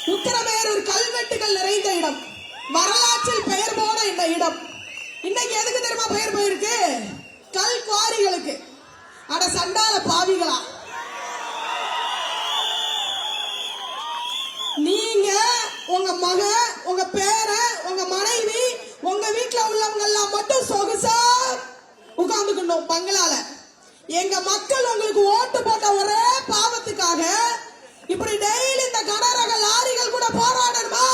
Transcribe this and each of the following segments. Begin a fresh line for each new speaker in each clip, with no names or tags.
உத்தரமேரூர் கல்வெட்டுகள் நிறைந்த இடம், வரலாற்றில் பெயர் போன இந்த இடம் இன்னைக்கு எதுக்கு தெரியுமா பெயர் போயிருக்கு? கல் குவாரிகளுக்கு. அட சண்டால பாவிகளா, நீங்க உங்க மக, உங்க பேர, உங்க மனைவி, உங்க வீட்டுல உள்ளவங்க எல்லாம் மட்டும் சொகுசா உட்கார்ந்துக்கணும் பங்களால. எங்க மக்கள் உங்களுக்கு ஓட்டு போட்ட ஒரே பாவத்துக்காக இப்படி டெய்லி இந்த கனரக லாரிகள் கூட போராடணுமா?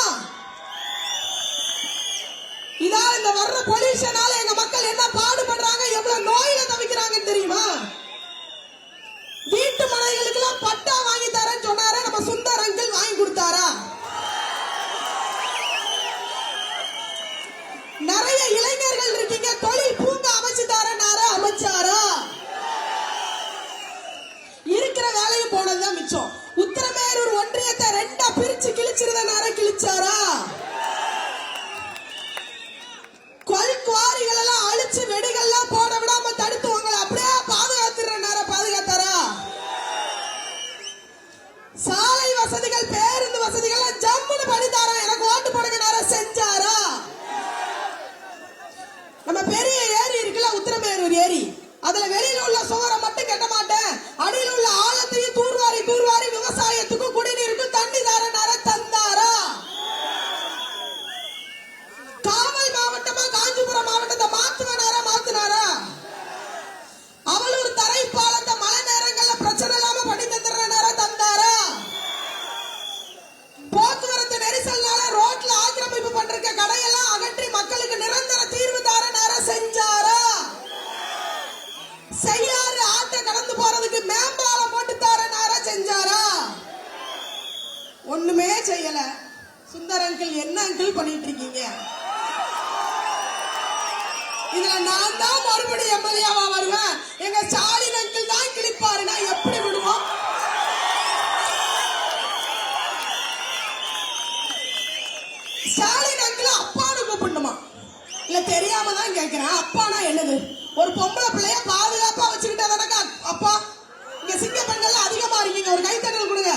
இதால இந்த வர்ற பொல்யூஷனால எங்க மக்கள் என்ன பாடுபடுறாங்க, எவ்வளவு நோயில தவிக்கிறாங்கன்னு தெரியுமா? வீட்டு மனைகளுக்கு எல்லாம் பட்டா வாங்கி தரேன்னு சொன்னாரே நம்ம சுந்தர் அங்கிள், வாங்கி கொடுத்தாரா? நிறைய இளைஞர்கள் இருக்கீங்க, தொழில் பூங்கா அமைச்சு தரேன்னாரா? அமைச்சாரா? இருக்கிற வேலையும் போனதுதான் மிச்சம். உத்தரமேரூர் ஒன்றியத்தை ரெண்டா பிரிச்சு கிழிச்சிருந்தனார கிழிச்சாரா? கல் குவாரிகள் எல்லாம் அழிச்சு வெடிகள்லாம் போட விடாம தடுத்து உங்களை அப்படியே பாதுகாத்துறனார பாதுகாத்தாரா? சாலை வசதிகள், பேருந்து வசதிகள் ஜம்முன்னு பண்ணித்தாரா? எனக்கு ஓட்டு போடுங்க நேரம் செஞ்சாரா? நம்ம பெரிய ஏரி இருக்குல்ல, உத்தரமேரூர் ஏரி, அதுல வெளியில உள்ள சுவரை மட்டும் கட்ட மாட்டேன், அடியில் உள்ள ஆழத்தையும் தூர்வாரி தூர்வாரி விவசாயத்துக்கும் குடிநீருக்கும் தண்ணி தாரனார தந்தாரா? காவல் மாவட்டமா காஞ்சிபுரம் மாவட்டத்தை மாத்துவனாரா? மாத்தினாரா? அவளூர் தரை பாலத்தை மழை நேரங்கள்ல பிரச்சனை இல்லாம பண்ணி தந்துடுறனாரா? தந்தாரா? போக்குவரத்து நெரிசல்னால ரோட்ல ஆக்கிரமிப்பு பண்ற கடையெல்லாம் அகற்றி மக்களுக்கு நிரந்தர தீர்வு தாரனாரா? செஞ்சாரா? செய்யாறு ஆட்டை கடந்து போறதுக்கு மேம்பாலம் போட்டு தாரனாரா? செஞ்சாரா? ஒண்ணுமே செய்யல. சுந்தர் அங்கிள் என்ன அங்கிள் பண்ணிட்டு இருக்கீங்க? இதுல நான் தான் மறுபடியும் எம்எல்ஏவா வருவேன். எங்க ஸ்டாலின் அங்கிள் தான் கிளிப்பாரு, நான் எப்படி விடுவோம்? ஸ்டாலின் அங்கிள் அப்பான்னு கூப்பிடணுமா? இல்ல தெரியாம தான் கேட்கிறேன். அப்பானா என்னது? ஒரு பொம்பளை பிள்ளைய பாதுகாப்பா வச்சுக்கிட்டா தானக்கா அப்பா. இங்க சிங்க பெண்கள் அதிகமா இருக்கீங்க, ஒரு கைத்தட்டல் கொடுங்க.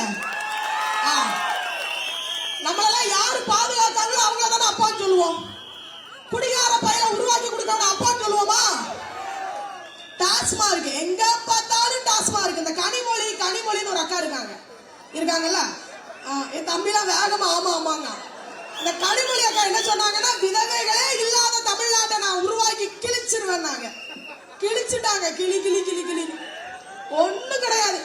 நம்மளெல்லாம் யாரு பாதுகாத்தாங்களோ அவங்கள தானே அப்பான்னு சொல்லுவோம். குடிகார பையனை உருவாக்கி கொடுக்கணும் அப்பான்னு சொல்லுவோமா? டாஸ்மார்க், எங்க பார்த்தாலும் டாஸ்மார்க். இந்த கனிமொழின்னு ஒரு அக்கா இருக்காங்கல்ல, என் தம்பிலாம் வேகமா ஆமா ஆமாங்க. இந்த கனிமொழி அக்கா என்ன சொன்னாங்கன்னா, விதவைகளே இல்லாத தமிழ்நாட்டை நான் உருவாக்கி கிழிச்சிருவேன். கிழிச்சுட்டாங்க, கிளி கிளி கிளி கிளி. ஒண்ணும் கிடையாது.